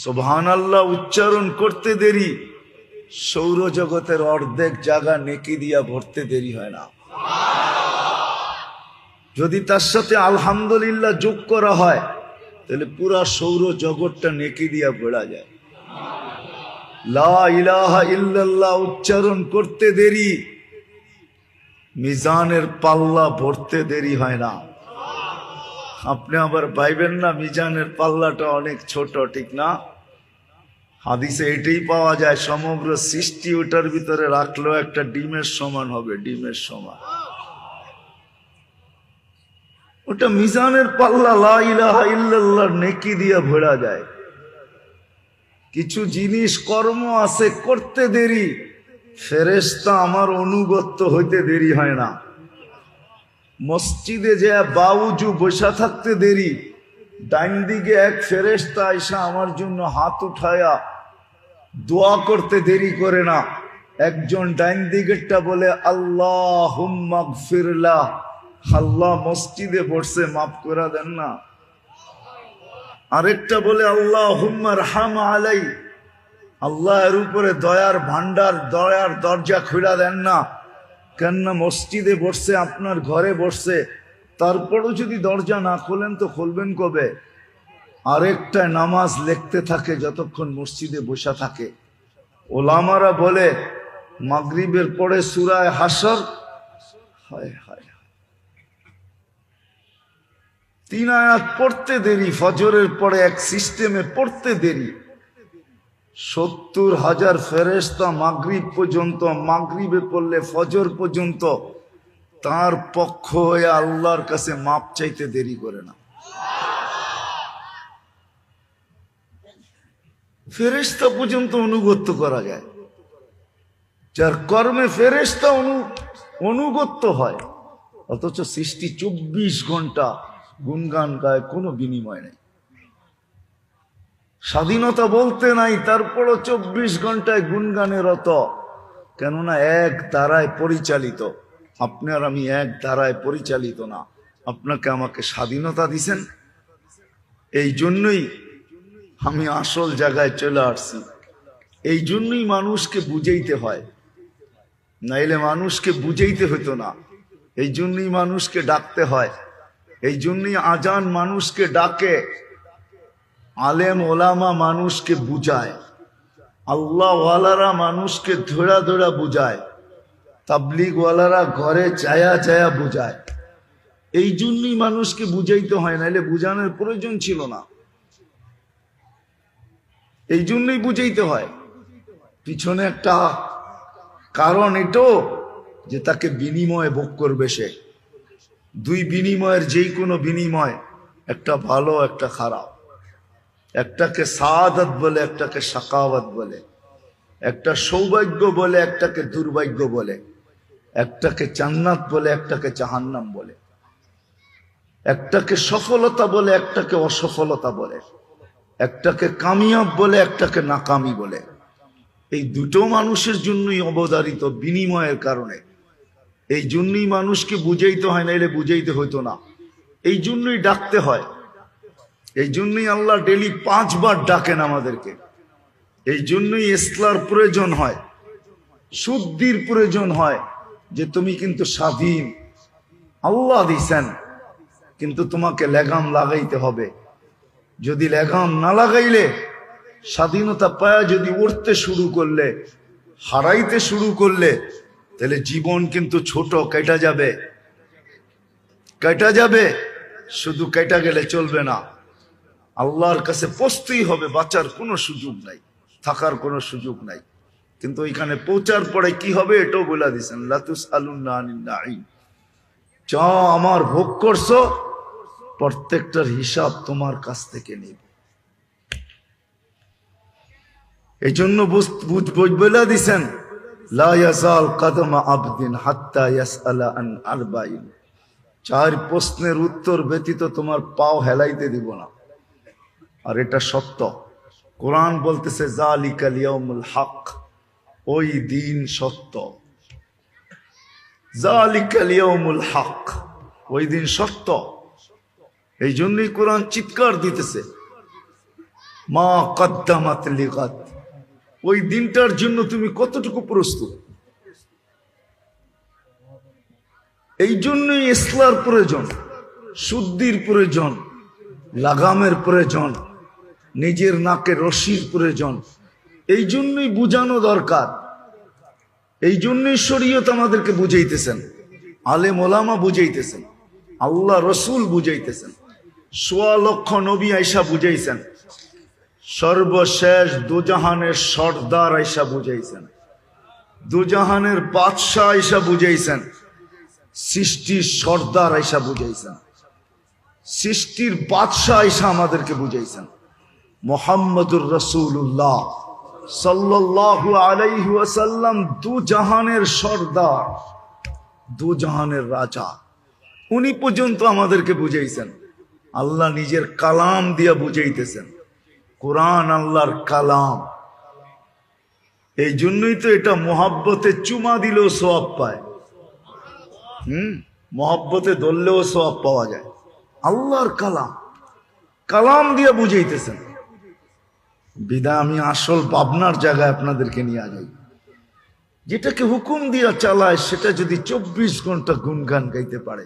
সুবহানাল্লাহ উচ্চারণ করতে দেরি, সৌরজগতের অর্ধেক জায়গা নেকি দিয়া ভরতে দেরি হয় না। যদি তার সাথে আলহামদুলিল্লাহ যোগ করা হয় তাহলে পুরা সৌরজগৎটা নেকি দিয়া ভরা যায়। লা ইলাহা ইল্লাল্লাহ উচ্চারণ করতে দেরি, মিজানের পাল্লা ভরতে দেরি হয় না। আপনি আবার ভাইবেন না মিজানের পাল্লাটা অনেক ছোট, ঠিক না? হাদিসে এটাই পাওয়া যায়, সমগ্র সৃষ্টি ওটার ভিতরে রাখলেও একটা ডিমের সমান হবে, ডিমের সমান। ওটা মিজানের পাল্লা লা ইলাহা ইল্লাল্লাহর নেকি দিয়া ভরা যায়। কিছু জিনিস কর্ম আছে করতে দেরি, ফেরেশতা আমার অনুগত্য হইতে দেরি হয় না। মসজিদে যে বাউজু বসা থাকতে দেরি, ডাইন দিকে এক ফেরেশতা আইসা আমার জন্য হাত উঠায়া দোয়া করতে দেরি করে না। একজন ডাইন দিকেরটা বলে আল্লাহুম্মা গফিরলাহ, আল্লাহ মসজিদে বসে মাফ করে দেন না। আরেকটা বলে আল্লাহুম্মা রহম আলাই, আল্লাহ এর উপরে দয়ার ভান্ডার, দয়ার দরজা খুলে দেন না। কেননা মসজিদে বসছে, আপনার ঘরে বসছে, তারপরও যদি দরজা না খোলেন তো খুলবেন কবে? আরেকটা নামাজ লিখতে থাকে যতক্ষণ মসজিদে বসা থাকে। ওলামারা বলে মাগরিবের পরে সূরা হাসর, হায় হায়, 3 আয়াত পড়তে দেরি, ফজরের পরে এক সিস্টেমে পড়তে দেরি। 70,000 ফেরেশতা মাগরিব পর্যন্ত, মাগরিবে পড়লে ফজর পর্যন্ত তার পক্ষ হয়ে আল্লাহর কাছে মাপ চাইতে দেরি করে না। ফেরেশতা পর্যন্ত অনুগত্য করা যায়, যার কর্মে ফেরেশতা অনুগত্য হয়। অথচ সৃষ্টি 24 ঘন্টা গুনগান গায়, কোনো বিনিময় নেই। স্বাধীনতা বলতে নাই, তারপরও 24 ঘন্টায় গুনগানে রত। কেননা এক দ্বারায় পরিচালিত। আপনি আর আমি এক দ্বারায় পরিচালিত না। আপনাকে আমাকে স্বাধীনতা দিছেন, এই জন্যই আমি আসল জায়গায় চলে আসছি। এই জন্যই মানুষকে বুঝাইতে হয়, নাইলে মানুষকে বুঝাইতে হতো না। এই জন্যই মানুষকে ডাকতে হয়, এই জন্যই আজান মানুষকে ডাকে। আলেম ওলামা মানুষকে বুঝায়, আল্লাহ ওয়ালারা মানুষকে ধরা ধরা বুঝায়, তাবলিগ ওয়ালারা ঘরে চায়া চায়া বুঝায়। এই জন্যই মানুষকে বুঝাইতে হয়, নাইলে বুঝানোর প্রয়োজন ছিল না। এই জন্যই বুঝাইতে হয়। পিছনে একটা কারণ এটাও যে তাকে বিনিময়ে ভোগ করবে সে। দুই বিনিময়ের যেই কোনো বিনিময়, একটা ভালো একটা খারাপ। একটাকে সাআদাত বলে, একটাকে শাকাওয়াত বলে। একটা সৌভাগ্য বলে, একটাকে দুর্ভাগ্য বলে। একটাকে জান্নাত বলে, একটাকে জাহান্নাম বলে। একটাকে সফলতা বলে, একটাকে অসফলতা বলে। একটাকে কামিয়াব বলে, একটাকে নাকামি বলে। এই দুটো মানুষের জন্যই অবধারিত, বিনিময়ের কারণে। এই জন্যই মানুষকে বুঝাইতে হয়, নাইলে বুঝাইতে হইতো না। এই জন্যই ডাকতে হয়। এই জন্যই আল্লাহ ডেলি 5 বার ডাকেন আমাদেরকে। এই জন্যই ইসলার প্রয়োজন হয়, শুদ্ধির প্রয়োজন হয়, যে তুমি কিন্তু স্বাধীন। আল্লাহ দিছেন, কিন্তু তোমাকে লাগাম লাগাইতে হবে। যদি লাগাম না লাগাইলে, স্বাধীনতা পায়া যদি উঠতে শুরু করলে, হারাইতে শুরু করলে, তাহলে জীবন কিন্তু ছোট, কেটে যাবে। কেটে যাবে, শুধু কেটে গেলে চলবে না। আল্লাহর কাছে পৌঁছতেই হবে, বাঁচার কোনো সুযোগ নাই, থাকার কোনো সুযোগ নাই। কিন্তু ওইখানে পৌঁছার পরে কি হবে এটাও বলে দিয়েছেন, লা তুসআলুন্না আনিন নাঈম। যা আমার ভোগ করছো প্রত্যেকটার হিসাব তোমার কাছ থেকে নিব। এই জন্য বলে দিয়েছেন, লা ইয়াজাল কদমা আবদিন হাত্তা ইয়াসআলা আন আরবাইন। 4 প্রশ্নের উত্তর ব্যতীত তোমার পাও হেলাইতে দিব না। আর এটা সত্য। কোরআন বলতেছে যালিকাল ইয়াউমুল হক, ওই দিন সত্য। যালিকাল ইয়াউমুল হক, ওই দিন সত্য। এই জন্যই কোরআন চিৎকার দিতেছে, মা কদ্দামাত লিগাদ, ওই দিনটার জন্য তুমি কতটুকু প্রস্তুত। এই জন্যই ইসলার প্রয়োজন, শুদ্ধির প্রয়োজন, লাগামের প্রয়োজন, নিজের নাকে রশির প্রয়োজন। এই জন্যই বুঝানো দরকার, এই জন্যই শরীয়ত আমাদেরকে বুঝাইতেছেন, আলেম ওলামা বুঝাইতেছেন, আল্লাহ রসুল বুঝাইতেছেন, ১৬ লক্ষ নবী আইসা বুঝাইছেন, সর্বশেষ দুজাহানের সর্দার আইসা বুঝাইছেন, দুজাহানের বাদশাহ আইসা বুঝাইছেন, সৃষ্টির সর্দার আইসা বুঝাইছেন, সৃষ্টির বাদশাহ আইসা আমাদেরকে বুঝাইছেন। মুহাম্মদুর রাসূলুল্লাহ সাল্লাল্লাহু আলাইহি ওয়াসাল্লাম দুজাহানের সর্দার, দুজাহানের রাজা, উনি পর্যন্ত আমাদেরকে বুঝাইছেন। আল্লাহ নিজের কালাম দিয়া বুঝাইতেছেন, কোরআন আল্লাহর কালাম। এই জন্যই তো এটা মোহাব্বতে চুমা দিলেও সওয়াব পায়, মোহাব্বতে ধরলেও সওয়াব পাওয়া যায়। আল্লাহর কালাম, কালাম দিয়া বুঝাইতেছেন। বিদায় আমি আসল ভাবনার জায়গায় আপনাদেরকে নিয়ে যাই। যেটাকে হুকুম দিয়া চালায় সেটা যদি 24 ঘন্টা গুনগান গাইতে পারে,